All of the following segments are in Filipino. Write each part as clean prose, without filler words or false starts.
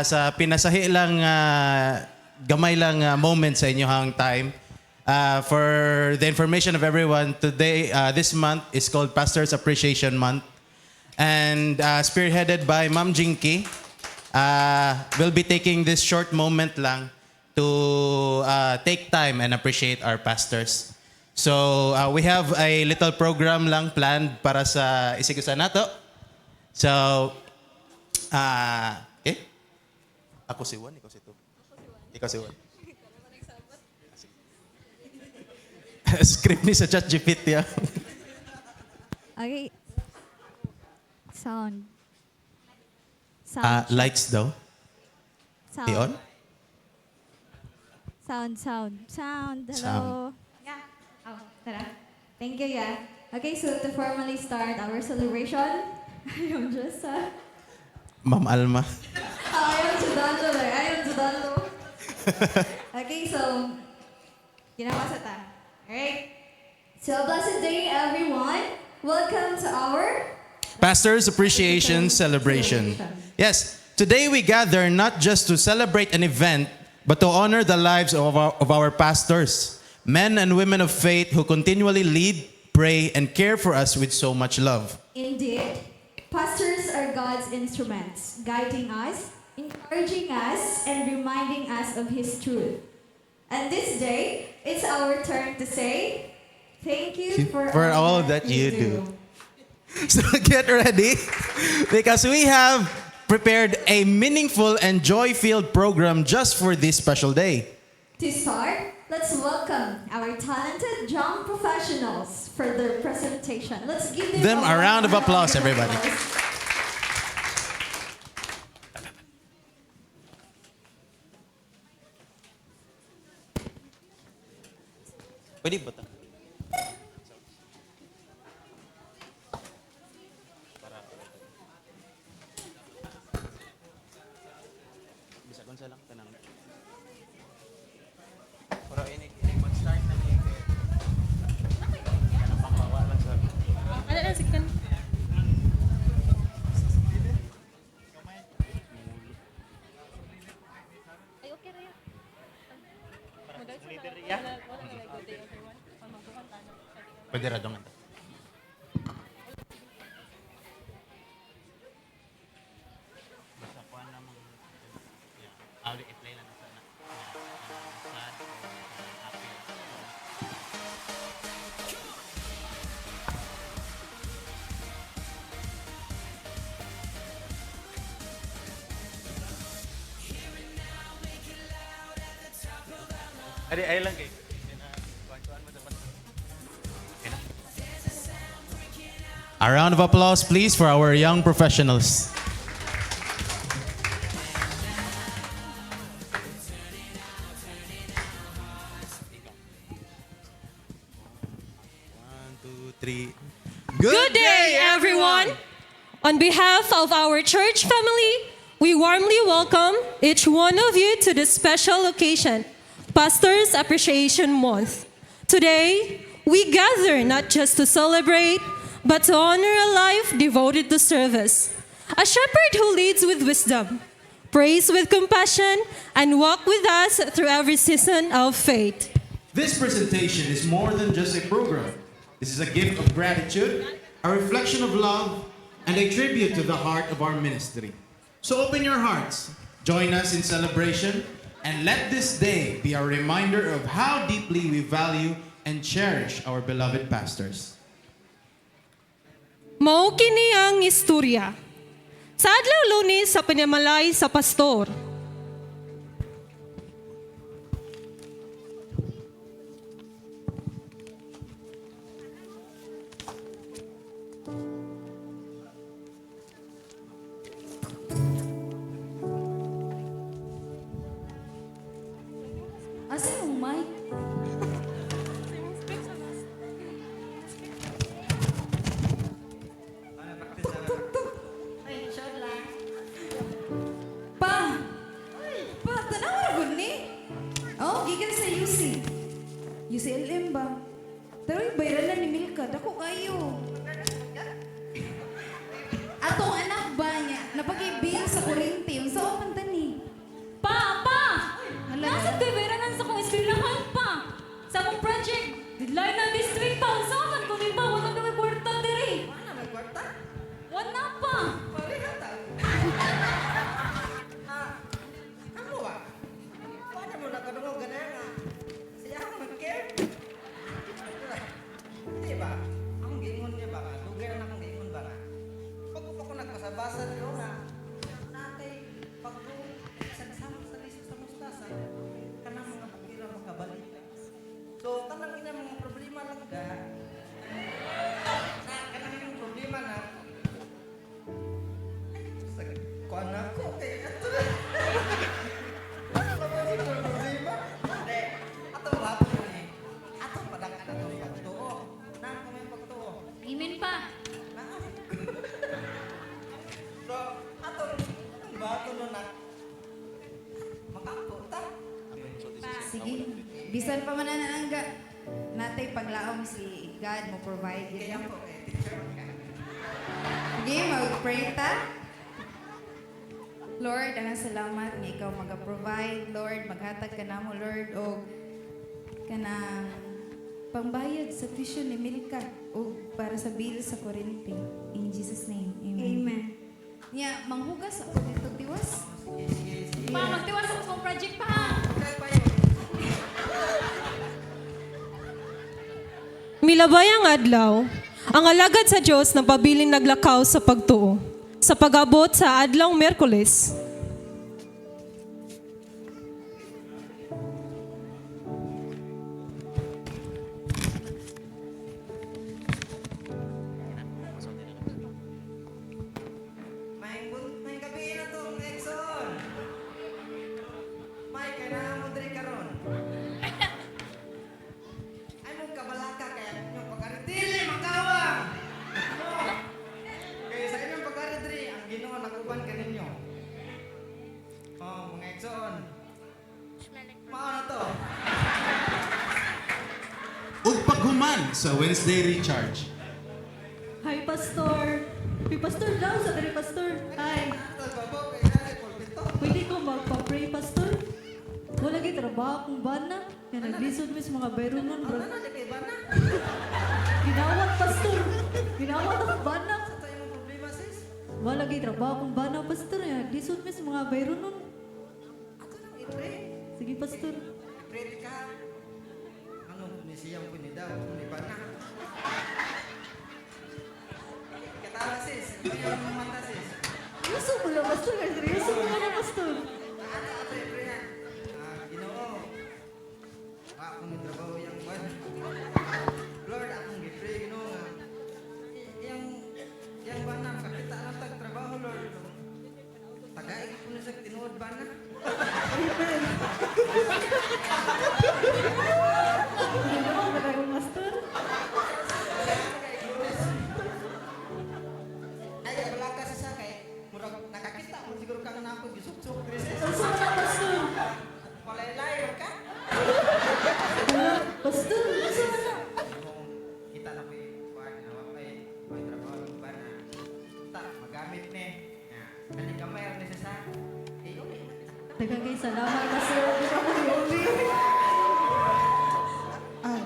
sa pinasahi lang, gamay lang moment sa inyong time. For the information of everyone, today, this month is called Pastors Appreciation Month. And spearheaded by Ma'am Jinky, we'll be taking this short moment lang to take time and appreciate our pastors. So we have a little program lang planned para sa isigusa nato. So, okay? Ako si Juan, ikaw si Tu. Ikaw si Juan. Script ni sa ChatGPT. Okay. Sound. Lights daw. Sound. I-on? Sound. Hello. Yeah. Oh, tara. Thank you, yeah. Okay, so to formally start our celebration, I am just, Ma'am Alma. I am Judalo. Okay, so, kinamasa ta. Alright. So, blessed day, everyone. Welcome to our Pastors Appreciation Celebration. Yes, today we gather not just to celebrate an event, but to honor the lives of our pastors, men and women of faith who continually lead, pray, and care for us with so much love. Indeed, pastors are God's instruments, guiding us, encouraging us, and reminding us of His truth. And this day, it's our turn to say, thank you for all that you do. So get ready, because we have prepared a meaningful and joy-filled program just for this special day. To start, let's welcome our talented drum professionals for their presentation. Let's give them A round of applause, everybody. Pwede ba ito? Bisa kung sa lang tanang. Pero ini mag-start na ni ano pang bawa lang sa. Ano na sikan? Ay, okay ra yan. Pwede ra dong ito. Basta kuha na mong ali i-play lang sa na. Sad or happy. Ay lang kay. A round of applause, please, for our young professionals. One, two, three. Good day, everyone! On behalf of our church family, we warmly welcome each one of you to this special occasion, Pastors Appreciation Month. Today, we gather not just to celebrate, but to honor a life devoted to service. A shepherd who leads with wisdom, prays with compassion, and walks with us through every season of faith. This presentation is more than just a program. This is a gift of gratitude, a reflection of love, and a tribute to the heart of our ministry. So open your hearts, join us in celebration, and let this day be a reminder of how deeply we value and cherish our beloved pastors. Mao kini ang istorya. Sa adlaw Lunes sa panamalay sa pastor. Asa yung mic? Pa, tanaw na gud ni. Oh, gikan sa UC. UCLM ba? Pero yung bayranan ni Milka, dako kayo. Atong anak ba niya, napag-ibig sa kurinti, yung sa man tani. sige. Bisan pa man na nangga. Natay paglaom si God mo provide. Kaya po, sige, mag-pray ta. Lord, ang salamat nga ikaw mag-provide. Lord, maghatag ka na mo, Lord, o kanang pambayad sa tuition ni Milka o para sa bill sa kuryente. In Jesus' name, amen. Amen. Nya, manghugas ako dito, tiwas. Pa, magtiwas ako sa project pa ha. Milabayang adlaw, ang alagad sa Diyos na pabiling naglakaw sa pagtuo. Sa pag-abot sa adlawng Miyerkules, May gabi na tong Exxon. May kailangan mo diri karon. Ay mo kabalaka kaya inyong pagkaritili magkawang. Kaya sa inyong pagkaritili ang Ginoo nakuban kaninyo. Oh, mga Exxon. Mao na to. Ug paghuman sa Wednesday Recharge. Hi, Pastor. Hey, Pastor daw sa diri, Pastor. Hi. Babo kay nanay pulpito. Pwede ko magpa-pray, Pastor? Wala gay trabaho kung bana. Yan, naglisod mis mga bayro nun, bro. Ano na kay bana? Ginawat, Pastor. Ginawat ako bana. Sa imong problema sis. Wala gay trabaho kung bana, Pastor. Yan, naglisod mis mga bayro nun. Ato nang i-pray. Sige, Pastor. Pray ka. Ano ni siyang punidaw ni bana. Katala sis, ito yung mata sis. Seryoso mo lang, Pastor. Seryoso mo lang, Pastor. Ano ato i-pray ha? Ginoo. Ako ni trabaho yung buwan. Lord, akong gi-pray Ginoo nga. Yang bana makakita na tag trabaho Lord. Tagaig ko na sa tinuod bana. Ginawat na kayo, Pastor. Ay, wala ka sa kay murag nakakita mo siguro ka na ako gisuksok diri sis. Seryoso mo lang, Pastor. Malay-lay ka. Pastor, seryoso mo lang. Kita na may kuan na may trabaho yung bana. Ta magamit ni. Ya, kani kamay ang nasa uli. Daghang kay salamat, Pastor. Di ba ko uli?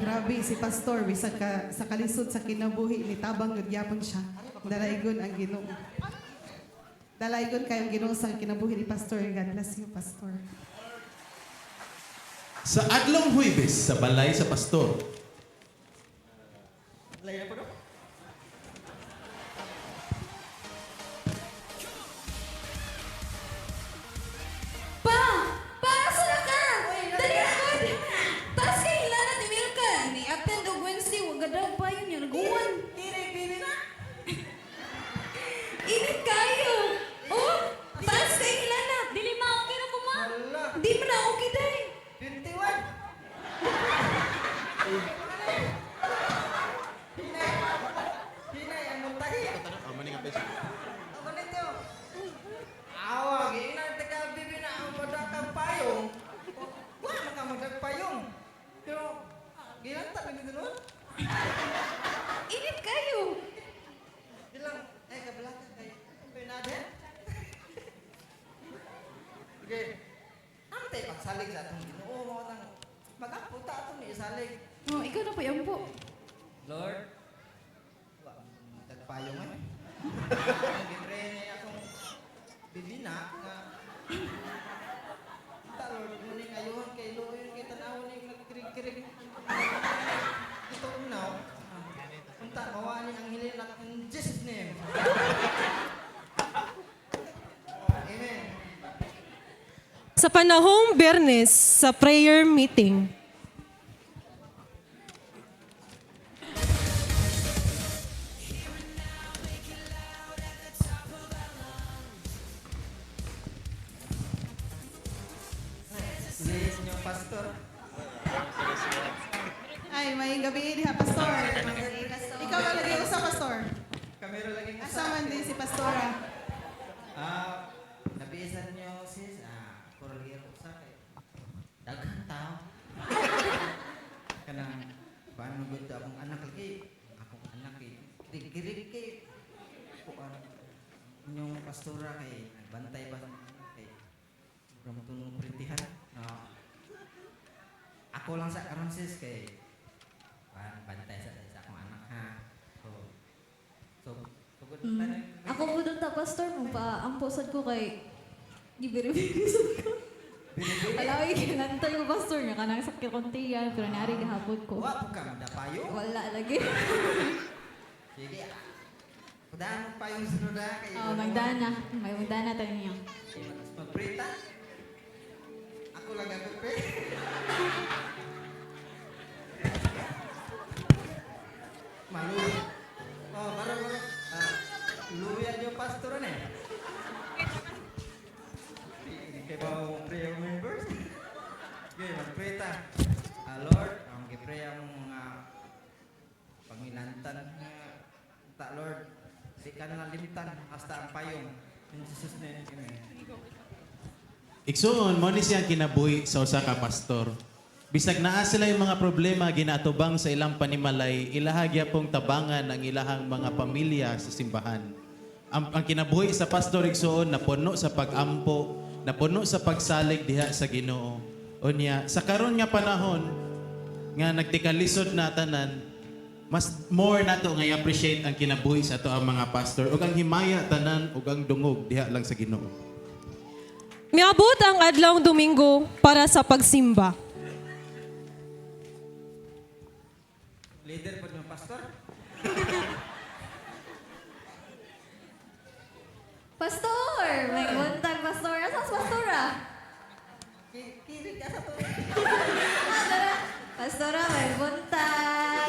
Grabe si Pastor bisag ka sa kalisod sa kinabuhi ni tabang gud gyapon siya. Dalaygon ang Ginoo. Dalaygon kayong Ginoo sa kinabuhi ni Pastor. God bless you, Pastor. Sa adlong Huwebes sa balay sa pastor. Laya po do. Pa! Pa! Asa na ka? Dali agad! Taas kay hilana ni Milka. Ni-attend og Wednesday, wag daw pa yun yung naguwan. Pili na. Init kayo! Oh! Taas kay hilana! Dili maokay na ko ma. Hala. Di mo na okay day! 21. Hinay ang muntahi. Ako nito. Awa, gina taga bibi na ang padakang payong. Wala ka magdagpayong. Pero ginanta na dito nun. Init kayo! Bilang, kabalaka kayo. Pinada. Okay. Ano tayo pagsalig sa atong Ginoo mo tang magaputa atong isalig. Oh, ikaw na po yan po. Lord, tagpayong ay. Ang gipray niya akong bibina nga ta Lord, muni ayuhan kay Lord kay tanawon ni nagkirig-kirig. Ito unaw. Punta mawani ang hilin na in Jesus name. Amen. sa panahong Biyernes sa prayer meeting, Sige, Senyor Pastor. Ay, may gabi diha, Pastor. Ikaw lang lagi usa, Pastor. Kamera lagi nga Asa man din si Pastora. nabiisan niyo sis, kuraliro sa kay daghan tao. good akong anak lagi. Akong anak eh. Kirig kay. Kuan. Inyong pastora kay nagbantay ba kay ramutong printihan. Ako lang sa karon sis kay bantay sa akong anak ha. So good na rin. Ako po doon ta, pastor mo pa. Ang posad ko kay gibiri-birisod ko. Alaway, kinantay ko, pastor niya. Kanang sakit kong tiyan, pero nari gahapon ko. Wa po ka madapayo. Wala lagi. Sige. Pudaan mo pa yung sunod ha. Oo, magdana. May magdana tayo niyo. Magprita. Ako lang pre. Malu. Oh, baru. Luyan yung pastor na eh. Kaya ba mo prayer members? Okay, magprita. Lord, ang gipray ang mga pangilantan ta Lord. Di ka na limtan hasta ang payong. In Jesus name, amen. Igsoon, mo ni siyang kinabuhi sa usa ka pastor. Bisag naa sila yung mga problema ginatubang sa ilang panimalay, ilahagya pong tabangan ang ilahang mga pamilya sa simbahan. Ang kinabuhi sa pastor igsoon napuno sa pagampo, napuno sa pagsalig diha sa Ginoo. Unya, sa karon nga panahon nga nagtikalisod na tanan, mas more nato nga i-appreciate ang kinabuhi sa ato ang mga pastor ug ang himaya tanan ug ang dungog diha lang sa Ginoo. Miabot ang adlawng Domingo para sa pagsimba. Leader po ng pastor. Pastor! May buntag, pastor. Asas, pastora? Kirig ka sa to. Pastora, may buntag.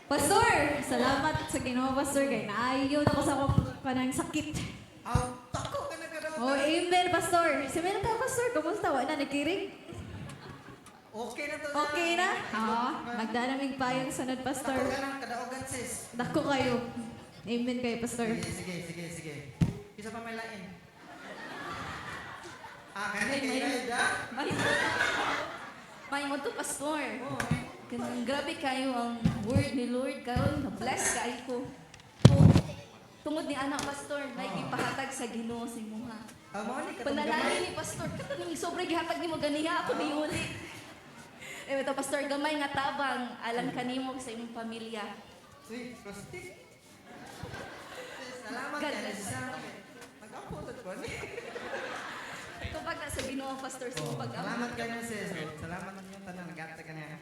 Pastor! Salamat sa Ginoo, pastor. Kay naayon ako sa kanang sakit. Tako ka na kada. Oh, amen, pastor. Si Melka, pastor. Kumusta? Wala na nagkirig? Okay na to. Okay na? Oo. Magdanamig pa yung sunod, pastor. Tako ka na kadaogan sis. Dako kayo. Amen kayo, pastor. Sige. Isa pa may lain. Kani kay da. May mo to, pastor. Grabe kayo ang word ni Lord karon. Na-bless kayo ko. Tungod ni anak, pastor, may ipahatag sa Ginoo sa imuha. Mo ni Panalangin ni pastor, katuning sobrang gihatag nimo ganiha ako niuli. Ito, pastor, gamay nga tabang alang kanimo sa imong pamilya. Sweet, prostic. Salamat God kay bless. sa nag-apotod ko ni. Kapag sa Ginoo, pastor, sa imong pag-amon. Salamat kayo sis. Salamat ninyo tanan nagata ka niya.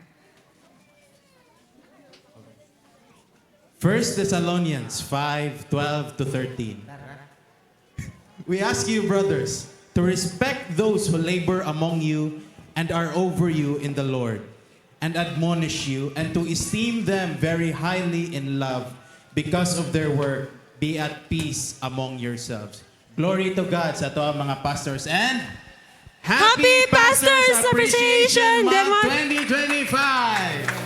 1 Thessalonians 5:12 to 13. Tara. We ask you, brothers, to respect those who labor among you and are over you in the Lord, and admonish you, and to esteem them very highly in love because of their work. Be at peace among yourselves. Glory to God sa ato ang mga pastors, and Happy Pastors Appreciation Month Month! 2025!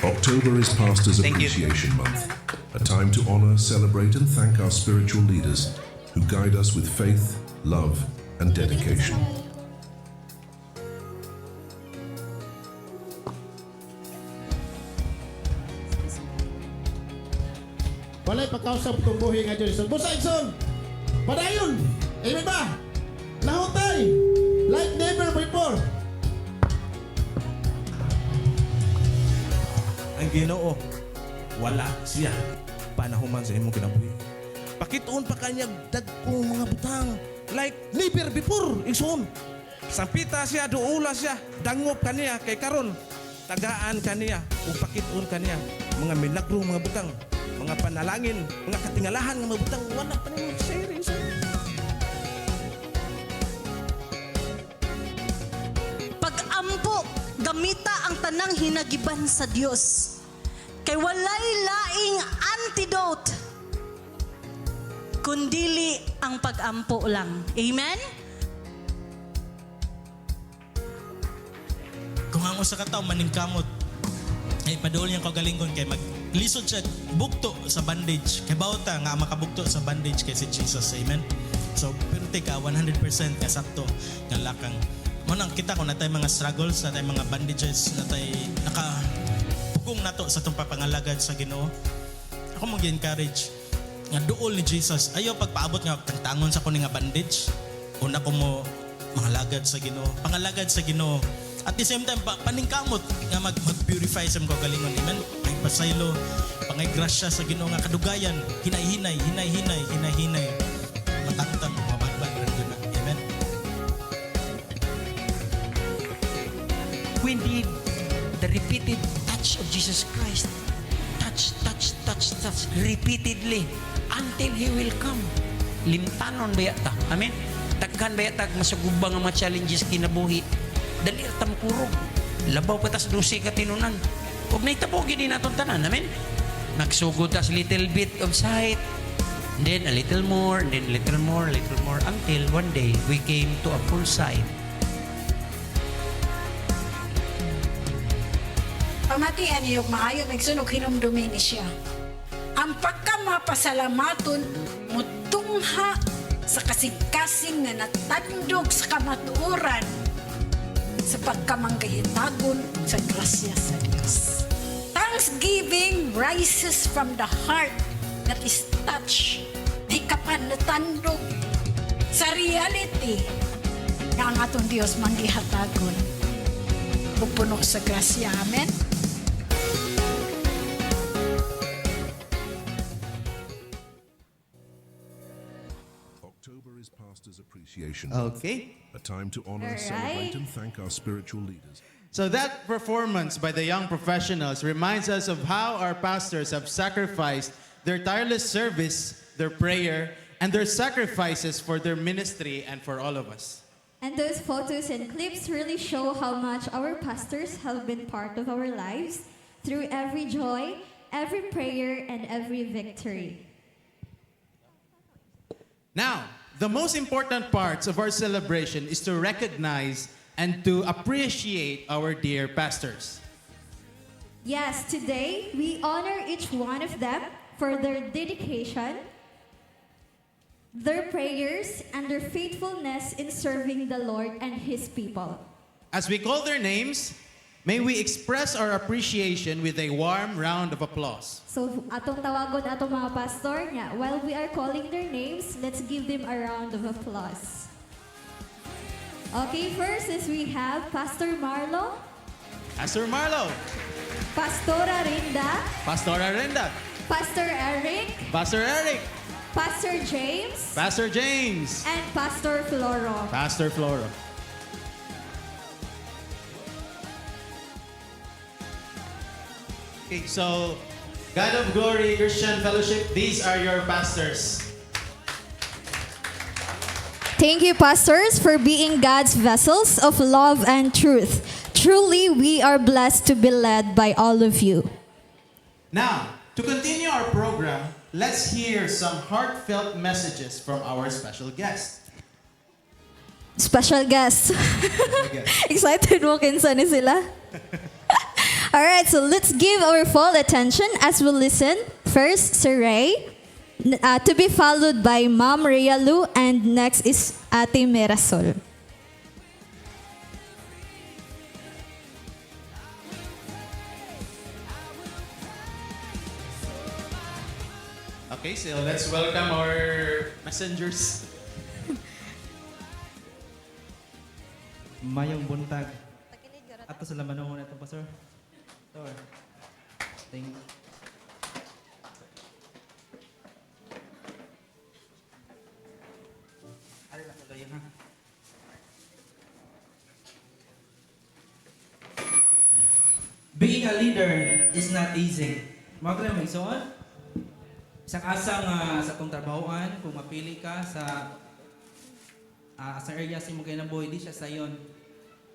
October is Pastors Thank you. Appreciation Month, a time to honor, celebrate, and thank our spiritual leaders who guide us with faith, love, and dedication. Walay pagkausap itong buhi nga Diyos. Busa Igson! Padayon! Amen ba? Lahutay! Like never before! Ang Ginoo wala siya panahuman sa imong kinabuhi. Pakituon pa kanya dagkong mga butang like never before igsoon. Sampita siya, duula siya, dangop kaniya kay karon tagaan kaniya ug pakituon kaniya mga milagro, mga butang, mga panalangin, mga katingalahan nga mga butang wala pa nimo sharing. Pag-ampo, gamita ang tanang hinagiban sa Dios. Kay walay laing antidote kundili ang pag-ampo lang. Amen? Kung ang usa ka tawo maningkamot ay padol niyang kagalingon kay maglisod siya bukto sa bandage kay bawta nga makabukto sa bandage kay si Jesus. Amen. So perti ka 100% kasakto nga lakang mo nang kita ko natay mga struggles, natay mga bandages, natay pugong nato sa itong papangalagad sa Ginoo. Ako mong gi-encourage nga duol ni Jesus. Ayaw pagpaabot nga tangtangon sa kuning nga bandage. Una ko mo mangalagad sa Ginoo, pangalagad sa Ginoo. At the same time, paningkamot nga mag-purify sa mga galingon. Amen? May pasaylo, pangay grasya sa Ginoo nga kadugayan. Hinay-hinay, hinay-hinay, hinay-hinay. Matangtang, mabagban. Amen? We need the repeated touch of Jesus Christ. Touch, touch, touch, touch, repeatedly until He will come. Limtanon ba yata? Amen? Tagkan ba yata masagubang ang mga challenges kinabuhi? Dali at tamkurog. Labaw patas dusi katinunan. Huwag na itabogin din natin tanan. Amen? Nagsugod tas little bit of sight. And then a little more, and then a little more, until one day we came to a full sight. Pamatian niyo maayo nagsunog hinumdumi ni siya. Ang pagkamapasalamaton mutungha sa kasing-kasing na natandog sa kamatuoran sa pagkamanggayitagon sa grasya sa Diyos. Thanksgiving rises from the heart that is touched. Di ka pa natandog sa reality na ang atong Diyos manggihatagon. Pupuno sa grasya. Amen? October is Pastor's Appreciation Okay. a time to honor, celebrate, and thank our spiritual leaders. So that performance by the young professionals reminds us of how our pastors have sacrificed their tireless service, their prayer, and their sacrifices for their ministry and for all of us. And those photos and clips really show how much our pastors have been part of our lives through every joy, every prayer, and every victory. Now, the most important parts of our celebration is to recognize and to appreciate our dear pastors. Yes, today we honor each one of them for their dedication, their prayers, and their faithfulness in serving the Lord and His people. As we call their names, may we express our appreciation with a warm round of applause. So, atong tawagon atong mga pastor niya. While we are calling their names, let's give them a round of applause. Okay, first is we have Pastor Marlo, Pastor Marlo, Pastora Rinda, Pastora Renda, Pastor Eric, Pastor Eric, Pastor James, Pastor James, and Pastor Floro. Pastor Floro. Okay, so God of Glory Christian Fellowship, these are your pastors. Thank you, pastors, for being God's vessels of love and truth. Truly, we are blessed to be led by all of you. Now, to continue our program, let's hear some heartfelt messages from our special guest. Special guest. Excited mo kinsa ni sila? Alright, so let's give our full attention as we listen. First, Sir Ray, to be followed by Ma'am Rhea Lu, and next is Ate Mirasol. Okay, so let's welcome our messengers. Mayong buntag. Ato sa laman mo na ito, Pastor. Thank you. Being a leader is not easy. Mga may isuon. Isang asang sa kong trabahoan, kung mapili ka sa asang area sa mong kinabuhi, di siya sayon.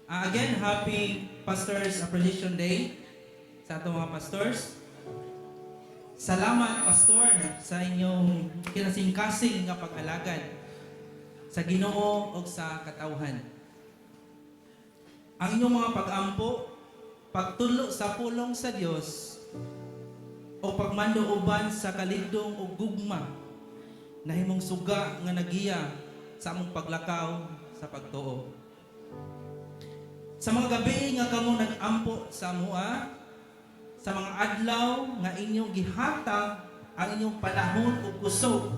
Again, happy Pastors Appreciation Day sa atong mga pastors. Salamat, Pastor, sa inyong kinasing-kasing nga pag-alagad sa Ginoo o sa katawhan. Ang inyong mga pag-ampo, pagtulo sa pulong sa Dios o pagmandooban sa kaligdong o gugma na himong suga nga nagiya sa among paglakaw sa pagtuo. Sa mga gabi nga kamo nag-ampo sa amua, sa mga adlaw nga inyong gihatag ang inyong panahon ug kusog.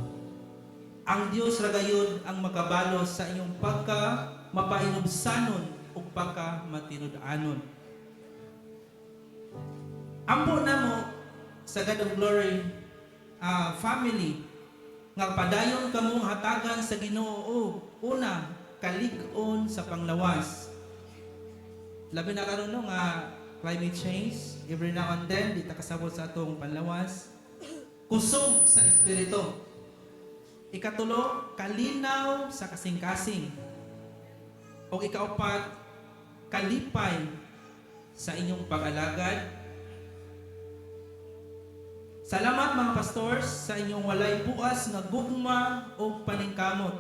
Ang Dios ra gayud ang makabalos sa inyong pagka mapainubsanon ug pagka matinud-anon. Ampo namo sa God of Glory family nga padayon kamong hatagan sa Ginoo. Una, kalig-on sa panglawas. Labi na karon no nga climate change, every now and then di ta kasabot sa atong panlawas. Kusog sa espiritu. Ikatulo, kalinaw sa kasing-kasing. O ikaapat, kalipay sa inyong pag-alagad. Salamat mga pastors sa inyong walay buas nga gugma o paningkamot.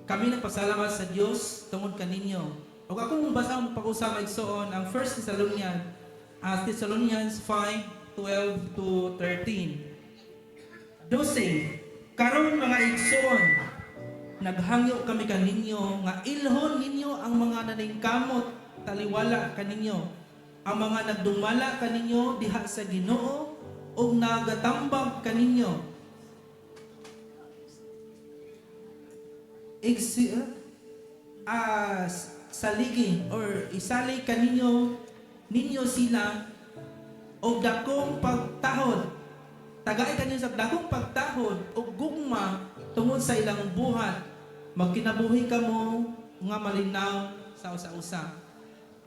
Kami nagpasalamat sa Dios tungod kaninyo. O akong basa ang pag-usap igsoon ang 1 Thessalonians 5:12 to 13. Dosing, karon mga igsoon, naghangyo kami kaninyo nga ilhon ninyo ang mga naningkamot taliwala kaninyo, ang mga nagdumala kaninyo diha sa Ginoo ug nagatambag kaninyo. Saligi or isali kaninyo sila og dakong pagtahod. Tagay kaninyo sa dakong pagtahod og gugma tungod sa ilang buhat. Magkinabuhi kamo nga malinaw sa usa-usa.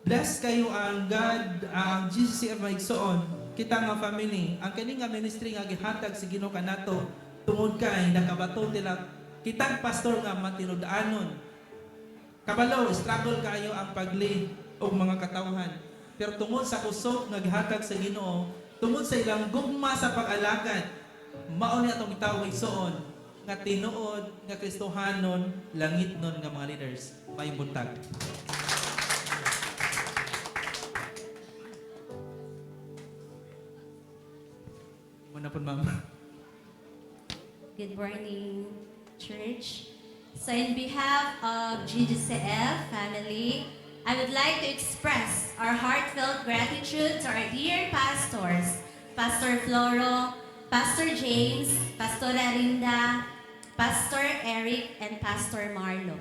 Bless kayo ang God, ang GCF Maigsoon, kita nga family. Ang kini nga ministry nga gihatag sa Ginoo kanato tungod kay nakabaton nila kitang pastor nga matinud-anon. Kabalo, struggle kayo ang pagli o mga katawhan. Pero tungod sa kusog nga gihatag sa Ginoo, tungod sa ilang gugma sa pag-alagad, mao ni atong gitawag igsoon nga tinuod nga Kristohanon, langitnon nga mga leaders. May buntag. Muna po, ma'am. Good morning, church. So in behalf of GGCF family, I would like to express our heartfelt gratitude to our dear pastors, Pastor Floro, Pastor James, Pastora Rinda, Pastor Eric, and Pastor Marlo.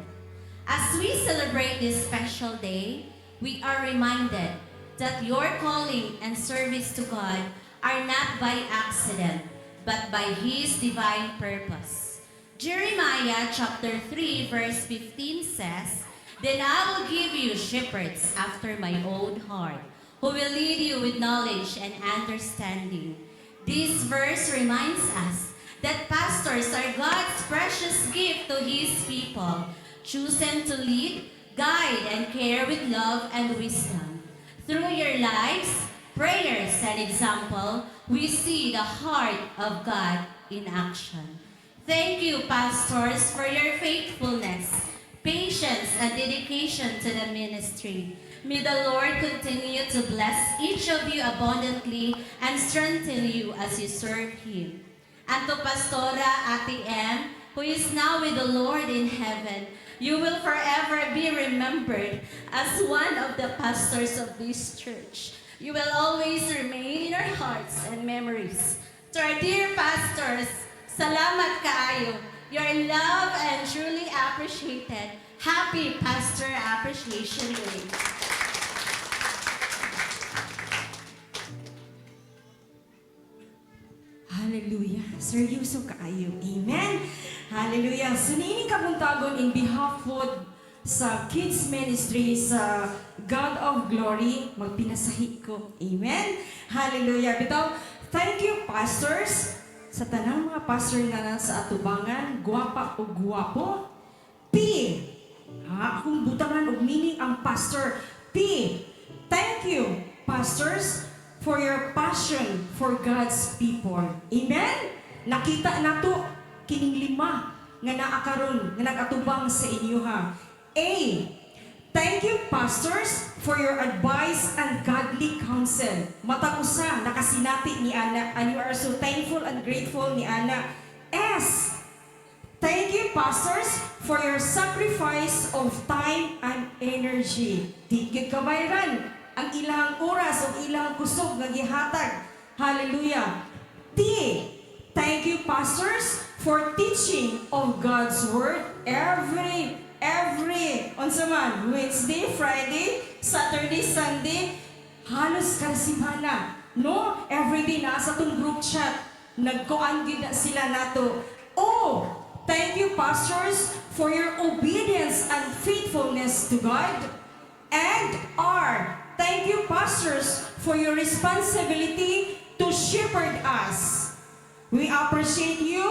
As we celebrate this special day, we are reminded that your calling and service to God are not by accident, but by His divine purpose. Jeremiah chapter 3 verse 15 says, "Then I will give you shepherds after my own heart, who will lead you with knowledge and understanding." This verse reminds us that pastors are God's precious gift to His people, chosen to lead, guide, and care with love and wisdom. Through your lives, prayers, and example, we see the heart of God in action. Thank you, pastors, for your faithfulness, patience, and dedication to the ministry. May the Lord continue to bless each of you abundantly and strengthen you as you serve Him. And to Pastora Ate M, who is now with the Lord in heaven, you will forever be remembered as one of the pastors of this church. You will always remain in our hearts and memories. To our dear pastors, salamat kaayo. You're loved and truly appreciated. Happy Pastor Appreciation Day. Hallelujah. Seryoso kaayo. Amen. Hallelujah. Sunining kabuntagon in behalf of sa Kids Ministry sa God of Glory, magpinasahi ko. Amen. Hallelujah. Bitaw, thank you, pastors, sa tanang mga pastor nga na sa atubangan, guwapa o guwapo. P. Akong butangan og meaning ang pastor. P. Thank you, pastors, for your passion for God's people. Amen? Nakita nato kining lima nga naakaron nga nagatubang sa inyo ha. A. Thank you, pastors, for your advice and godly counsel. Matag usa nakasinati ni Ana, and you are so thankful and grateful ni Ana. S. Thank you, pastors, for your sacrifice of time and energy. Di gyud kabayran. ang ilang oras o ilang kusog nga gihatag. Hallelujah. Thank you, pastors, for teaching of God's word every unsa man, Wednesday, Friday, Saturday, Sunday, halos kada semana. No? Everyday na sa tong group chat. Nagkuan gid na sila nato. Oh, thank you, pastors, for your obedience and faithfulness to God. And thank you, pastors, for your responsibility to shepherd us. We appreciate you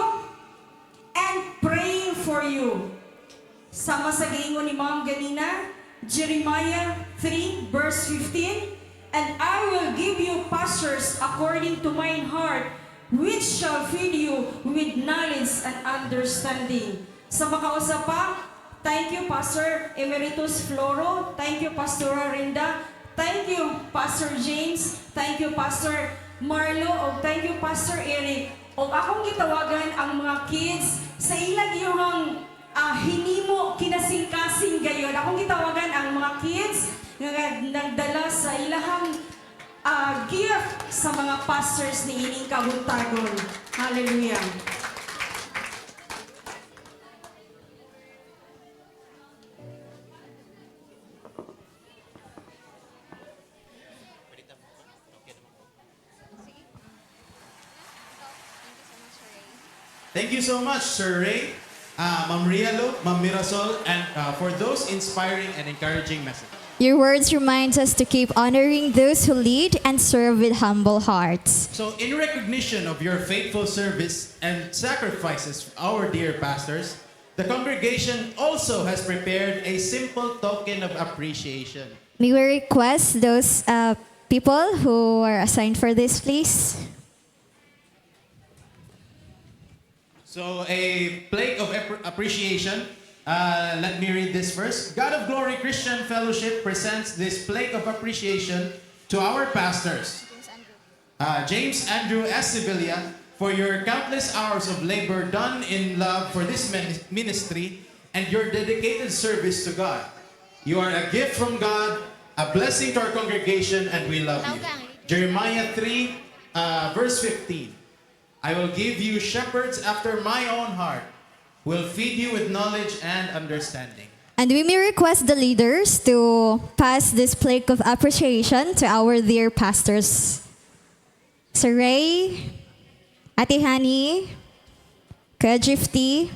and praying for you. Sama sa giingon ni Ma'am ganina, Jeremiah 3 verse 15, and I will give you pastors according to mine heart, which shall feed you with knowledge and understanding. Sa makausap pa, thank you, Pastor Emeritus Floro. Thank you, Pastor Rinda. Thank you, Pastor James. Thank you, Pastor Marlo. O thank you, Pastor Eric. O akong gitawagan ang mga kids sa ilang iyong hinimo kinasing-kasing gayon. Akong gitawagan ang mga kids nga nagdala sa ilahang gift sa mga pastors ni ining kabuntagon. Hallelujah. Thank you so much, Sir Ray, Ma'am Rialo, Ma'am Mirasol, and for those inspiring and encouraging messages. Your words remind us to keep honoring those who lead and serve with humble hearts. So, in recognition of your faithful service and sacrifices, our dear pastors, the congregation also has prepared a simple token of appreciation. May we request those people who are assigned for this, please? So, a plaque of appreciation. Let me read this first. God of Glory Christian Fellowship presents this plaque of appreciation to our pastors. James Andrew S. Sevilla, for your countless hours of labor done in love for this ministry and your dedicated service to God. You are a gift from God, a blessing to our congregation, and we love you. Jeremiah 3, verse 15. I will give you shepherds after my own heart, will feed you with knowledge and understanding. And we may request the leaders to pass this plaque of appreciation to our dear pastors. Sir Ray, Ate Hani, Kuya Drifty,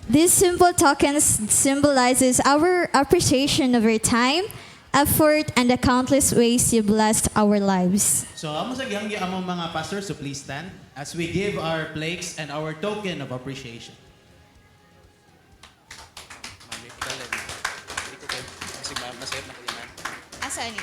these simple tokens symbolizes our appreciation of your time, effort, and the countless ways you blessed our lives. So, amo sa gihanggi among mga pastors, so please stand as we give our plaques and our token of appreciation. Asa ni?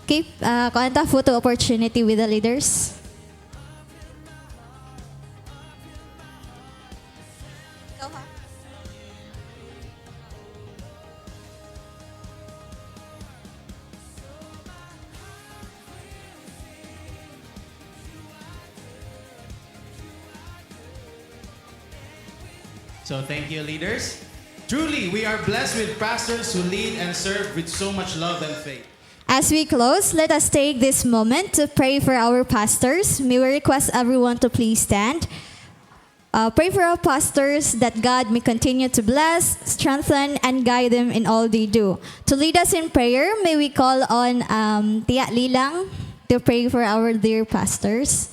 Okay, kanta photo opportunity with the leaders. So thank you, leaders. Truly, we are blessed with pastors who lead and serve with so much love and faith. As we close, let us take this moment to pray for our pastors. May we request everyone to please stand. Pray for our pastors that God may continue to bless, strengthen, and guide them in all they do. To lead us in prayer, may we call on Tia Lilang to pray for our dear pastors.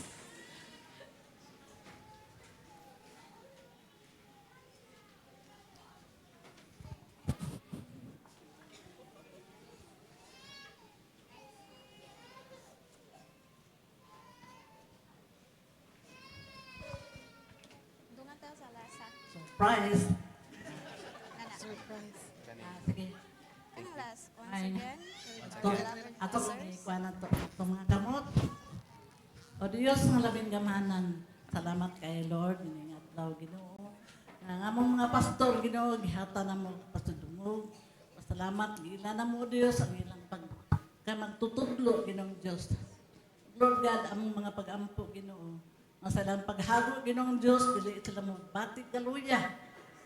Surprise. Surprise. Sige. Ay, ato may kuha na to. Ito mga kamot. O Diyos ng labing gamanan. Salamat kay Lord. Iningat daw Ginoo. Nga among mga pastor Ginoo, gihata na mo pastor Dumog. Salamat gila na mo Diyos ang ilang magtutudlo Ginoong Diyos. Lord God, among mga pag-ampo Ginoo. Masalang paghago Ginoong Diyos, dili sila mo batik kaluya.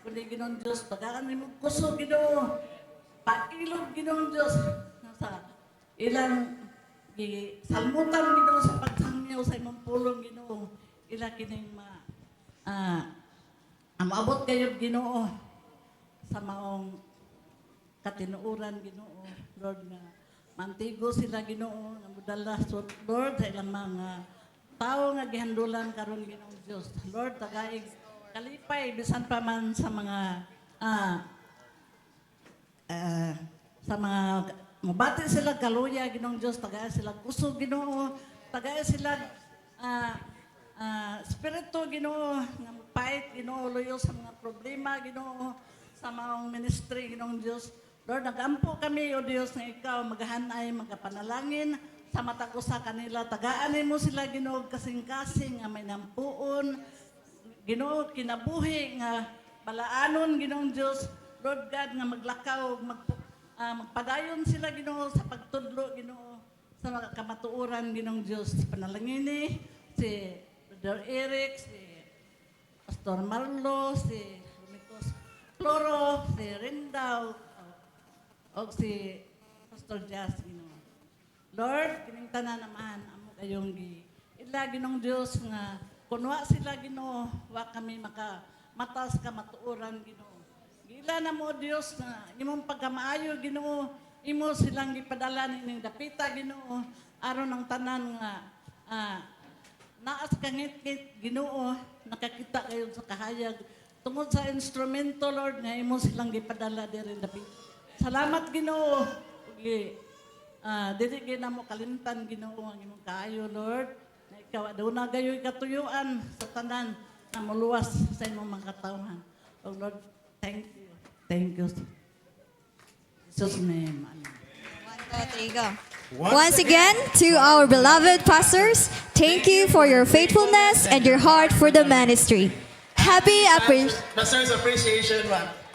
Kundi Ginoong Diyos, tagaan mo kuso Ginoo. Pailog Ginoong Diyos. Sa ilang salmutan Ginoo sa pagsangyaw sa imong pulong Ginoo. Ila kining maabot kayo Ginoo sa maong katinuuran Ginoo. Lord nga mantigo sila Ginoo nga mudala so Lord sa ilang mga tao nga gihandulan karon Ginoong Dios. Lord tagaig kalipay bisan pa man sa mga sa mga mabati sila kaluya Ginoong Dios, tagay sila kusog Ginoo, tagay sila spirito Ginoo nga fight Ginoo loyo sa mga problema Ginoo sa mga ministry Ginoong Dios. Lord, nagampo kami, O Diyos, na Ikaw maghanay, magapanalangin sa matag usa kanila. Tagaan mo sila, Ginoo, kasing-kasing nga may nampuon. Ginoo, kinabuhi nga balaanon, Ginoong Diyos. Lord God, nga maglakaw, magpadayon sila, Ginoo, sa pagtudlo, Ginoo, sa mga kamatuoran, Ginoong Diyos. Panalangini, si Brother Eric, si Pastor Marlo, si Rumicos Floro, si Rindao, o si Pastor Jazz, Ginoo. Lord, kining tanan naman, amo kayong ila Ginong Diyos nga kunwa sila Ginoo, wa kami matas ka matuoran Ginoo. Gila na mo Diyos na imong pagkamaayo Ginoo, imo silang gipadala ning dapita Ginoo, aron ang tanan nga naas kangit-ngit Ginoo, nakakita kayo sa kahayag tungod sa instrumento Lord nga imo silang gipadala diri dapita. Salamat Ginoo. Dili gyud mo kalimtan Ginoo ang imong kaayo Lord. Na ikaw aduna gayoy katuyuan sa tanan na muluwas sa imong mga katawhan. Oh Lord, thank you. Thank you. In Jesus' name. Amen. There you go. Once again, to our beloved pastors, thank you for your faithfulness and your heart for the ministry. Happy Pastors Appreciation Month.